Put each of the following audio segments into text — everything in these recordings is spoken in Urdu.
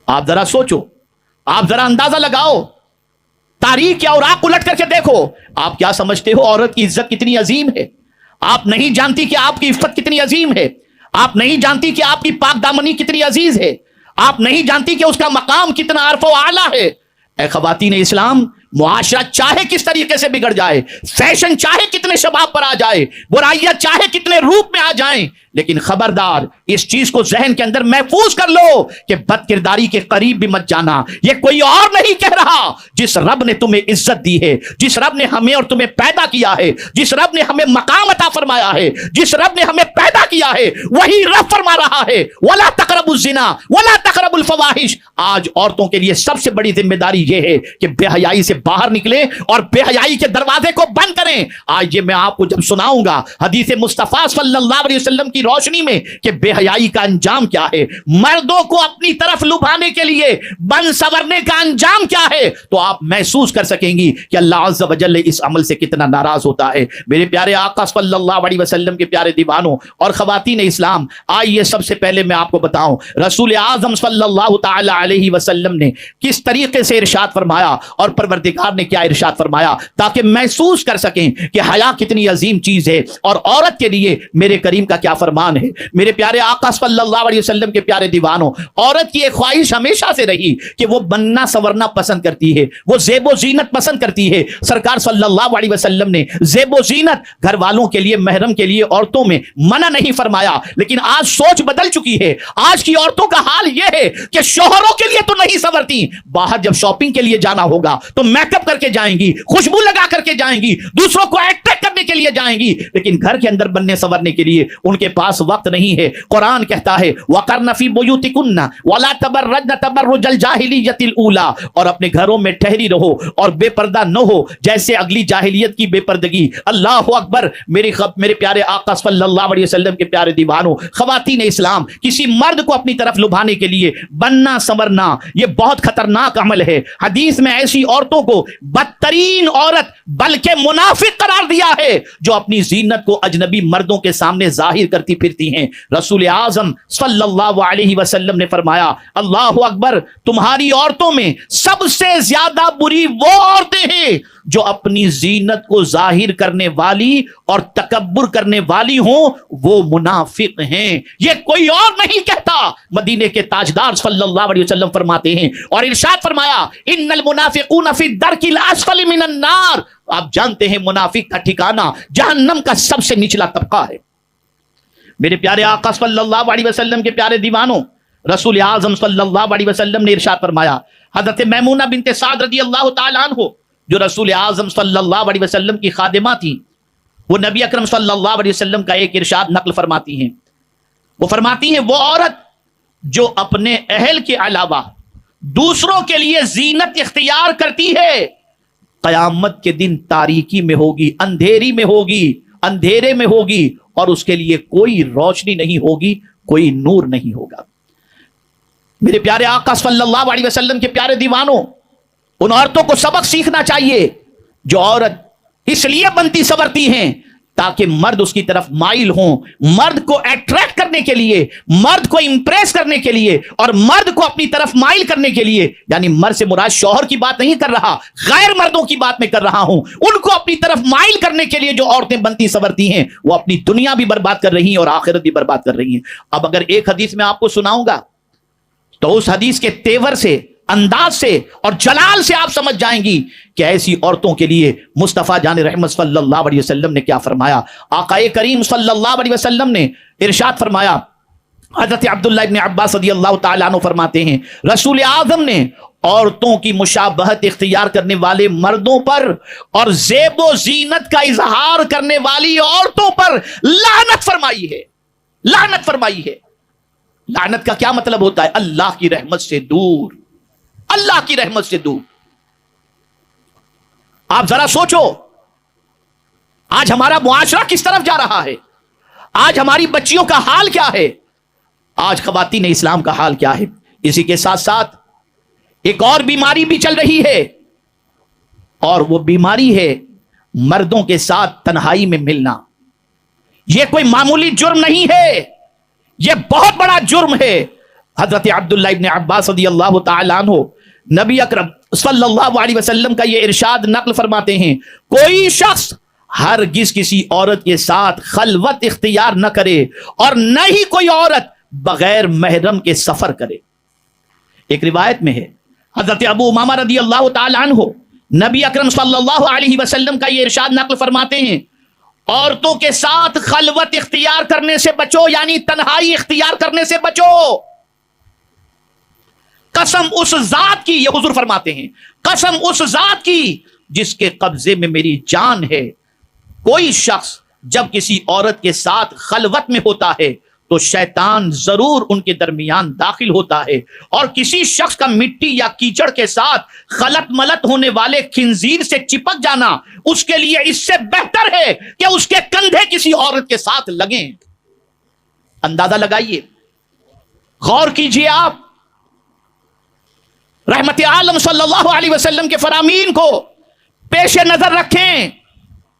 آپ ذرا سوچو، آپ ذرا اندازہ لگاؤ، تاریخ کیا اور آنکھ الٹ کر کے دیکھو. آپ کیا سمجھتے ہو عورت کی عزت کتنی عظیم ہے؟ آپ نہیں جانتی کہ آپ کی عفت کتنی عظیم ہے. آپ نہیں جانتی کہ آپ کی پاک دامنی کتنی عزیز ہے. آپ نہیں جانتی کہ اس کا مقام کتنا عرف و اعلیٰ ہے. اے خواتین اسلام، معاشرہ چاہے کس طریقے سے بگڑ جائے، فیشن چاہے کتنے شباب پر آ جائے، برائیاں چاہے کتنے روپ میں آ جائیں، لیکن خبردار اس چیز کو ذہن کے اندر محفوظ کر لو کہ بد کرداری کے قریب بھی مت جانا. یہ کوئی اور نہیں کہہ رہا. جس رب نے تمہیں عزت دی ہے، جس رب نے ہمیں اور تمہیں پیدا کیا ہے، جس رب نے ہمیں مقام عطا فرمایا ہے، جس رب نے ہمیں پیدا کیا ہے، وہی رب فرما رہا ہے وَلَا تَقْرَبُوا الزِّنَا وَلَا تَقْرَبُوا الْفَوَاحِشَ. آج عورتوں کے لیے سب سے بڑی ذمہ داری یہ ہے کہ بے حیائی سے باہر نکلیں اور بے حیائی کے دروازے کو بند کریں. آج یہ میں آپ کو جب سناؤں گا حدیث مصطفیٰ صلی اللہ علیہ وسلم کی روشنی میں کہ بے حیائی کا انجام کیا ہے، مردوں کو اپنی طرف لبھانے کے لیے بن سورنے کا انجام کیا ہے، تو آپ محسوس کر سکیں گی کہ اللہ عز و جل اس عمل سے کتنا ناراض ہوتا ہے. میرے پیارے آقا صلی اللہ علیہ وسلم کے پیارے دیوانوں اور خواتین اسلام، آئیے سب سے پہلے میں آپ کو بتاؤں رسول اعظم صلی اللہ تعالی علیہ وسلم نے کس طریقے سے ارشاد فرمایا اور پروردگار نے کیا ارشاد فرمایا، تاکہ محسوس کر سکیں کہ حیا کتنی عظیم چیز ہے اور عورت کے لیے میرے کریم کا کیا فرمان ہے. میرے پیارے آقا صلی اللہ علیہ وسلم کے پیارے دیوانوں، عورت کی ایک خواہش ہمیشہ سے رہی کہ وہ بننا سورنا پسند کرتی ہے، وہ زیب و زینت پسند کرتی ہے. سرکار صلی اللہ علیہ وسلم نے زیب و زینت گھر والوں کے لیے، محرم کے لیے عورتوں میں منع نہیں فرمایا. لیکن آج سوچ بدل چکی ہے. آج کی عورتوں کا حال یہ ہے کہ شوہروں کے لیے تو نہیں سنورتی، باہر جب شاپنگ کے لیے جانا ہوگا تو میک اپ کر کے جائیں گی، خوشبو لگا کر کے جائیں گی، دوسروں کو اٹریکٹ کرنے کے لیے جائیں گی، لیکن گھر کے اندر بننے سنورنے کے لیے ان کے پاس وقت نہیں ہے. قرآن کہتا ہے وَقَرْنَ فِي بُيُوتِكُنَّ وَلَا تَبَرَّجْنَ تَبَرُّجَ الْجَاهِلِيَّةِ الْأُولَى، اور اپنے گھروں میں ٹھہری رہو اور بے پردہ نہ ہو جیسے اگلی جاہلیت کی بے پردگی. اللہ اکبر. میرے پیارے آقا صلی اللہ علیہ وسلم کے پیارے دیوانوں، خواتین اسلام، کسی مرد کو اپنی طرف لبھانے کے لیے بننا سنورنا یہ بہت خطرناک عمل ہے. حدیث میں ایسی عورتوں کو بدترین عورت بلکہ منافق قرار دیا ہے جو اپنی زینت کو اجنبی مردوں کے سامنے ظاہر کرتی پھرتی ہیں. رسول اعظم صلی اللہ علیہ وسلم نے فرمایا اللہ اکبر، تمہاری عورتوں میں سب سے زیادہ بری وہ عورتیں ہیں جو اپنی زینت کو ظاہر کرنے والی اور تکبر کرنے والی ہوں، وہ منافق ہیں. یہ کوئی اور نہیں کہتا، مدینے کے تاجدار صلی اللہ علیہ وسلم فرماتے ہیں اور ارشاد فرمایا ان المنافقون فی الدرک الاسفل من النار. آپ جانتے ہیں منافق کا ٹھکانہ جہنم کا سب سے نچلا طبقہ ہے. میرے پیارے آقا صلی اللہ علیہ وسلم کے پیارے دیوانوں، رسول اعظم صلی اللہ علیہ وسلم نے ارشاد فرمایا، حضرت میمونہ بنت سعد رضی اللہ تعالی عنہ جو رسول اعظم صلی اللہ علیہ وسلم کی خادمہ تھی، وہ نبی اکرم صلی اللہ علیہ وسلم کا ایک ارشاد نقل فرماتی ہیں. وہ فرماتی ہیں وہ عورت جو اپنے اہل کے علاوہ دوسروں کے لیے زینت اختیار کرتی ہے، قیامت کے دن تاریکی میں ہوگی، اندھیرے میں ہوگی اور اس کے لیے کوئی روشنی نہیں ہوگی، کوئی نور نہیں ہوگا. میرے پیارے آقا صلی اللہ علیہ وسلم کے پیارے دیوانوں، ان عورتوں کو سبق سیکھنا چاہیے جو عورت اس لیے بنتی سنورتی ہیں تاکہ مرد اس کی طرف مائل ہوں، مرد کو اٹریکٹ کرنے کے لیے، مرد کو امپریس کرنے کے لیے اور مرد کو اپنی طرف مائل کرنے کے لیے. یعنی مرد سے مراد شوہر کی بات نہیں کر رہا، غیر مردوں کی بات میں کر رہا ہوں. ان کو اپنی طرف مائل کرنے کے لیے جو عورتیں بنتی سنورتی ہیں وہ اپنی دنیا بھی برباد کر رہی ہیں اور آخرت بھی برباد کر رہی ہیں. اب اگر ایک حدیث میں آپ کو سناؤں گا تو اس حدیث کے تیور سے، انداز سے اور جلال سے آپ سمجھ جائیں گی کہ ایسی عورتوں کے لیے مصطفیٰ جان رحمت صلی اللہ علیہ وسلم نے کیا فرمایا. آقا کریم صلی اللہ علیہ وسلم نے ارشاد فرمایا، حضرت عبداللہ ابن عباس رضی اللہ تعالیٰ عنہ فرماتے ہیں رسول اعظم نے عورتوں کی مشابہت اختیار کرنے والے مردوں پر اور زیب و زینت کا اظہار کرنے والی عورتوں پر لعنت فرمائی ہے. لعنت فرمائی ہے. لعنت کا کیا مطلب ہوتا ہے؟ اللہ کی رحمت سے دور، اللہ کی رحمت سے دور. آپ ذرا سوچو آج ہمارا معاشرہ کس طرف جا رہا ہے، آج ہماری بچیوں کا حال کیا ہے، آج خواتین اسلام کا حال کیا ہے. اسی کے ساتھ ساتھ ایک اور بیماری بھی چل رہی ہے اور وہ بیماری ہے مردوں کے ساتھ تنہائی میں ملنا. یہ کوئی معمولی جرم نہیں ہے، یہ بہت بڑا جرم ہے. حضرت عبداللہ ابن عباس رضی اللہ تعالیٰ عنہ نبی اکرم صلی اللہ علیہ وسلم کا یہ ارشاد نقل فرماتے ہیں، کوئی شخص ہرگز کسی عورت کے ساتھ خلوت اختیار نہ کرے اور نہ ہی کوئی عورت بغیر محرم کے سفر کرے۔ ایک روایت میں ہے حضرت ابو امامہ رضی اللہ تعالی عنہ نبی اکرم صلی اللہ علیہ وسلم کا یہ ارشاد نقل فرماتے ہیں، عورتوں کے ساتھ خلوت اختیار کرنے سے بچو، یعنی تنہائی اختیار کرنے سے بچو۔ قسم اس ذات کی، یہ حضور فرماتے ہیں، قسم اس ذات کی جس کے قبضے میں میری جان ہے، کوئی شخص جب کسی عورت کے ساتھ خلوت میں ہوتا ہے تو شیطان ضرور ان کے درمیان داخل ہوتا ہے، اور کسی شخص کا مٹی یا کیچڑ کے ساتھ خلط ملط ہونے والے خنزیر سے چپک جانا اس کے لیے اس سے بہتر ہے کہ اس کے کندھے کسی عورت کے ساتھ لگیں۔ اندازہ لگائیے، غور کیجئے، آپ رحمت عالم صلی اللہ علیہ وسلم کے فرامین کو پیش نظر رکھیں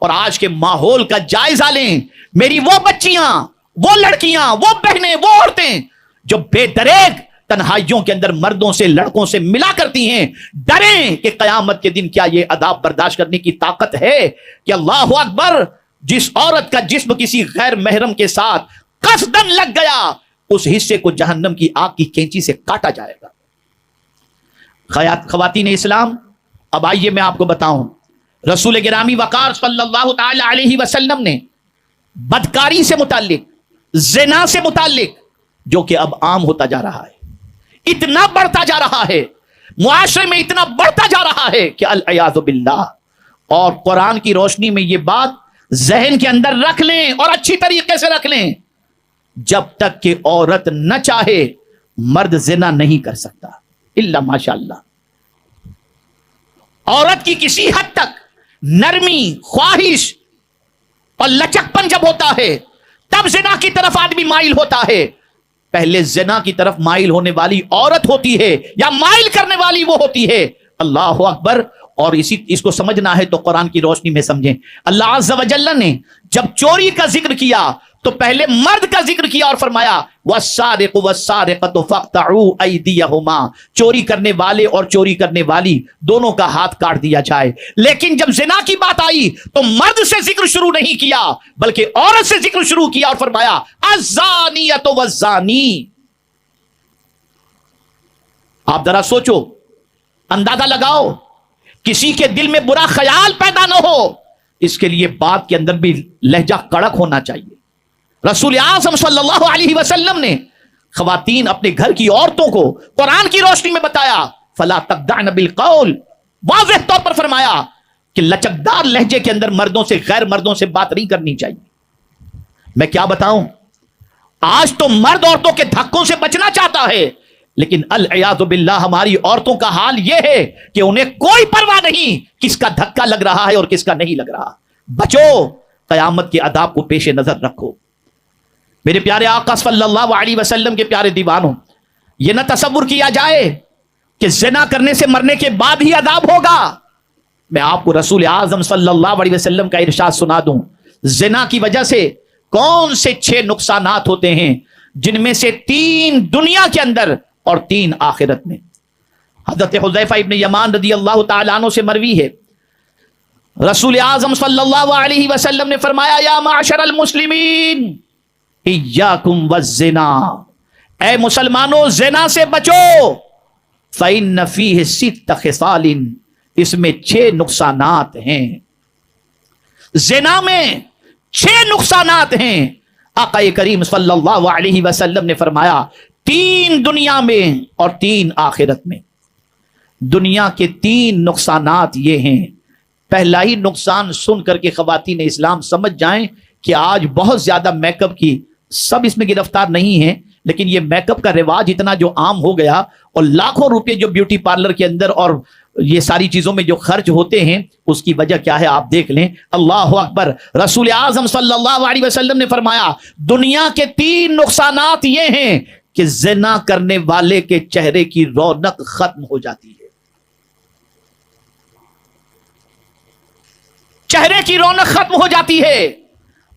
اور آج کے ماحول کا جائزہ لیں۔ میری وہ بچیاں، وہ لڑکیاں، وہ بہنیں، وہ عورتیں جو بے دریغ تنہائیوں کے اندر مردوں سے، لڑکوں سے ملا کرتی ہیں، ڈریں کہ قیامت کے دن کیا یہ عذاب برداشت کرنے کی طاقت ہے کہ اللہ اکبر، جس عورت کا جسم کسی غیر محرم کے ساتھ قصدن لگ گیا اس حصے کو جہنم کی آگ کی کینچی سے کاٹا جائے گا۔ خواتین اسلام، اب آئیے میں آپ کو بتاؤں، رسول گرامی وقار صلی اللہ تعالی علیہ وسلم نے بدکاری سے متعلق، زنا سے متعلق، جو کہ اب عام ہوتا جا رہا ہے، اتنا بڑھتا جا رہا ہے، معاشرے میں اتنا بڑھتا جا رہا ہے کہ العیاذ باللہ، اور قرآن کی روشنی میں یہ بات ذہن کے اندر رکھ لیں اور اچھی طریقے سے رکھ لیں، جب تک کہ عورت نہ چاہے مرد زنا نہیں کر سکتا الا ماشاء اللہ۔ عورت کی کسی حد تک نرمی، خواہش اور لچکپن جب ہوتا ہے تب زنا کی طرف آدمی مائل ہوتا ہے۔ پہلے زنا کی طرف مائل ہونے والی عورت ہوتی ہے یا مائل کرنے والی وہ ہوتی ہے۔ اللہ اکبر۔ اور اس کو سمجھنا ہے تو قرآن کی روشنی میں سمجھیں۔ اللہ عز و جل نے جب چوری کا ذکر کیا تو پہلے مرد کا ذکر کیا اور فرمایا والسارق والسارقۃ فاقطعوا ایدیہما، چوری کرنے والے اور چوری کرنے والی دونوں کا ہاتھ کاٹ دیا جائے۔ لیکن جب زنا کی بات آئی تو مرد سے ذکر شروع نہیں کیا بلکہ عورت سے ذکر شروع کیا اور فرمایا الزانیۃ والزانی۔ آپ ذرا سوچو، اندازہ لگاؤ، کسی کے دل میں برا خیال پیدا نہ ہو، اس کے لیے بات کے اندر بھی لہجہ کڑک ہونا چاہیے۔ رسول اعظم صلی اللہ علیہ وسلم نے خواتین اپنے گھر کی عورتوں کو قرآن کی روشنی میں بتایا فلا تخضعن بالقول، واضح طور پر فرمایا کہ لچکدار لہجے کے اندر مردوں سے، غیر مردوں سے بات نہیں کرنی چاہیے۔ میں کیا بتاؤں، آج تو مرد عورتوں کے دھکوں سے بچنا چاہتا ہے، لیکن العیاذ باللہ ہماری عورتوں کا حال یہ ہے کہ انہیں کوئی پرواہ نہیں کس کا دھکا لگ رہا ہے اور کس کا نہیں لگ رہا۔ بچو، قیامت کے عذاب کو پیش نظر رکھو۔ میرے پیارے آقا صلی اللہ علیہ وسلم کے پیارے دیوانوں، یہ نہ تصور کیا جائے کہ زنا کرنے سے مرنے کے بعد ہی عذاب ہوگا۔ میں آپ کو رسول اعظم صلی اللہ علیہ وسلم کا ارشاد سنا دوں، زنا کی وجہ سے کون سے 6 نقصانات ہوتے ہیں، جن میں سے 3 دنیا کے اندر اور 3 آخرت میں۔ حضرت حذیفہ ابن یمان رضی اللہ تعالیٰ عنہ سے مروی ہے، رسول اعظم صلی اللہ علیہ وسلم نے فرمایا یا معاشر المسلمین ایاکم والزنا، اے مسلمانوں زنا سے بچو، فإن فیہ 6 خصال، اس میں 6 نقصانات ہیں۔ زنا میں 6 نقصانات ہیں۔ آقا کریم صلی اللہ علیہ وسلم نے فرمایا 3 دنیا میں اور 3 آخرت میں۔ دنیا کے 3 نقصانات یہ ہیں۔ پہلا ہی نقصان سن کر کے خواتین اسلام سمجھ جائیں کہ آج بہت زیادہ میک اپ کی، سب اس میں گرفتار نہیں ہیں، لیکن یہ میک اپ کا رواج اتنا جو عام ہو گیا اور لاکھوں روپے جو بیوٹی پارلر کے اندر اور یہ ساری چیزوں میں جو خرچ ہوتے ہیں، اس کی وجہ کیا ہے آپ دیکھ لیں۔ اللہ اکبر۔ رسول اعظم صلی اللہ علیہ وسلم نے فرمایا دنیا کے 3 نقصانات یہ ہیں کہ زنا کرنے والے کے چہرے کی رونق ختم ہو جاتی ہے۔ چہرے کی رونق ختم ہو جاتی ہے۔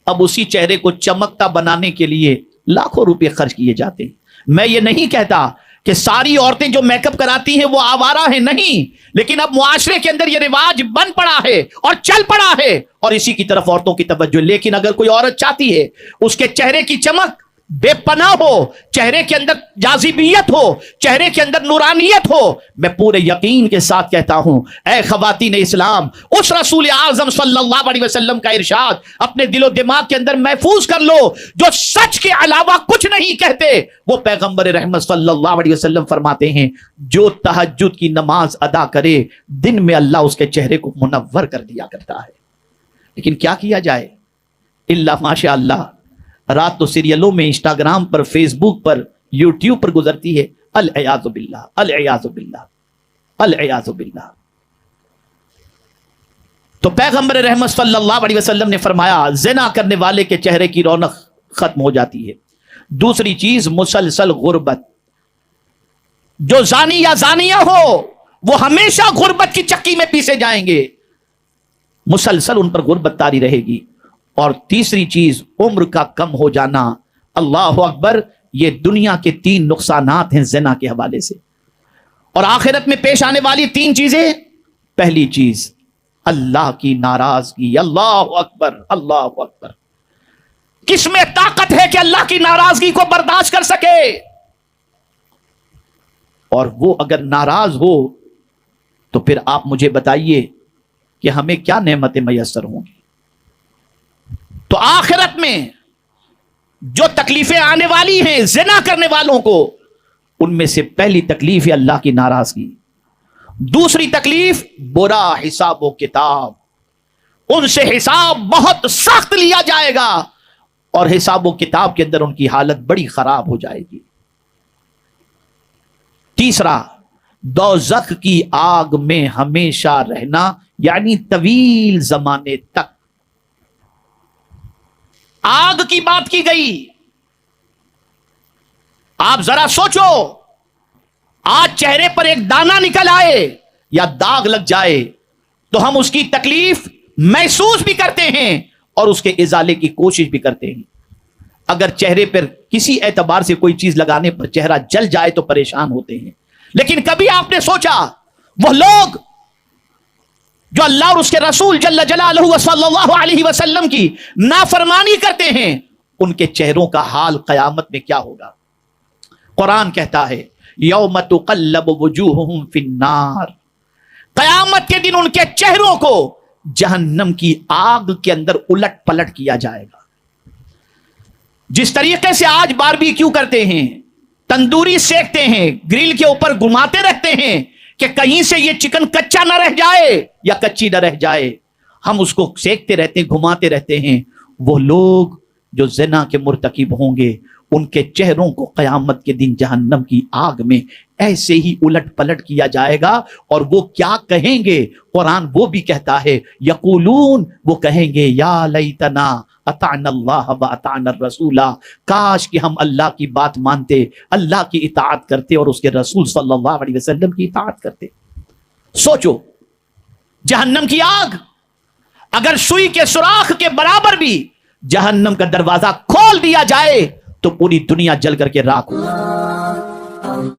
اب اسی چہرے کو چمکتا بنانے کے لیے لاکھوں روپے خرچ کیے جاتے ہیں۔ میں یہ نہیں کہتا کہ ساری عورتیں جو میک اپ کراتی ہیں وہ آوارہ ہیں، نہیں، لیکن اب معاشرے کے اندر یہ رواج بن پڑا ہے اور چل پڑا ہے اور اسی کی طرف عورتوں کی توجہ۔ لیکن اگر کوئی عورت چاہتی ہے اس کے چہرے کی چمک بے پناہ ہو، چہرے کے اندر جاذبیت ہو، چہرے کے اندر نورانیت ہو، میں پورے یقین کے ساتھ کہتا ہوں اے خواتین اسلام، اس رسول اعظم صلی اللہ علیہ وسلم کا ارشاد اپنے دل و دماغ کے اندر محفوظ کر لو، جو سچ کے علاوہ کچھ نہیں کہتے۔ وہ پیغمبر رحمت صلی اللہ علیہ وسلم فرماتے ہیں جو تہجد کی نماز ادا کرے دن میں اللہ اس کے چہرے کو منور کر دیا کرتا ہے۔ لیکن کیا کیا جائے، اللہ ماشاء اللہ، رات تو سیریلوں میں، انسٹاگرام پر، فیس بک پر، یوٹیوب پر گزرتی ہے۔ العیاذ باللہ، العیاذ باللہ، العیاذ باللہ۔ تو پیغمبر رحمت صلی اللہ علیہ وسلم نے فرمایا زنا کرنے والے کے چہرے کی رونق ختم ہو جاتی ہے۔ دوسری چیز مسلسل غربت، جو زانی یا زانیہ ہو وہ ہمیشہ غربت کی چکی میں پیسے جائیں گے، مسلسل ان پر غربت طاری رہے گی۔ اور تیسری چیز عمر کا کم ہو جانا۔ اللہ اکبر، یہ دنیا کے 3 نقصانات ہیں زنا کے حوالے سے، اور آخرت میں پیش آنے والی 3 چیزیں۔ پہلی چیز اللہ کی ناراضگی۔ اللہ اکبر، اللہ اکبر۔ کس میں طاقت ہے کہ اللہ کی ناراضگی کو برداشت کر سکے؟ اور وہ اگر ناراض ہو تو پھر آپ مجھے بتائیے کہ ہمیں کیا نعمتیں میسر ہوں گی۔ تو آخرت میں جو تکلیفیں آنے والی ہیں زنا کرنے والوں کو، ان میں سے پہلی تکلیف ہے اللہ کی ناراضگی۔ دوسری تکلیف برا حساب و کتاب، ان سے حساب بہت سخت لیا جائے گا اور حساب و کتاب کے اندر ان کی حالت بڑی خراب ہو جائے گی۔ تیسرا دوزخ کی آگ میں ہمیشہ رہنا، یعنی طویل زمانے تک۔ آگ کی بات کی گئی، آپ ذرا سوچو، آج چہرے پر ایک دانہ نکل آئے یا داغ لگ جائے تو ہم اس کی تکلیف محسوس بھی کرتے ہیں اور اس کے ازالے کی کوشش بھی کرتے ہیں۔ اگر چہرے پر کسی اعتبار سے کوئی چیز لگانے پر چہرہ جل جائے تو پریشان ہوتے ہیں، لیکن کبھی آپ نے سوچا وہ لوگ جو اللہ اور اس کے رسول جل جلالہ و صلی اللہ علیہ وسلم کی نافرمانی کرتے ہیں، ان کے چہروں کا حال قیامت میں کیا ہوگا؟ قرآن کہتا ہے یوم تقلب وجوہہم فی النار، قیامت کے دن ان کے چہروں کو جہنم کی آگ کے اندر الٹ پلٹ کیا جائے گا۔ جس طریقے سے آج باربیکیو کرتے ہیں، تندوری سیکتے ہیں، گرل کے اوپر گھماتے رہتے ہیں کہ کہیں سے یہ چکن کچا نہ رہ جائے یا کچی نہ رہ جائے، ہم اس کو سیکتے رہتے ہیں، گھماتے رہتے ہیں۔ وہ لوگ جو زنا کے مرتکب ہوں گے ان کے چہروں کو قیامت کے دن جہنم کی آگ میں ایسے ہی الٹ پلٹ کیا جائے گا، اور وہ کیا کہیں گے؟ قرآن وہ بھی کہتا ہے یقولون، وہ کہیں گے یا لیتنا اطعنا اللہ و اطعنا الرسول، کاش کہ ہم اللہ کی بات مانتے، اللہ کی اطاعت کرتے اور اس کے رسول صلی اللہ علیہ وسلم کی اطاعت کرتے۔ سوچو، جہنم کی آگ اگر سوئی کے سوراخ کے برابر بھی جہنم کا دروازہ کھول دیا جائے تو پوری دنیا جل کر کے راکھ ہو جائے۔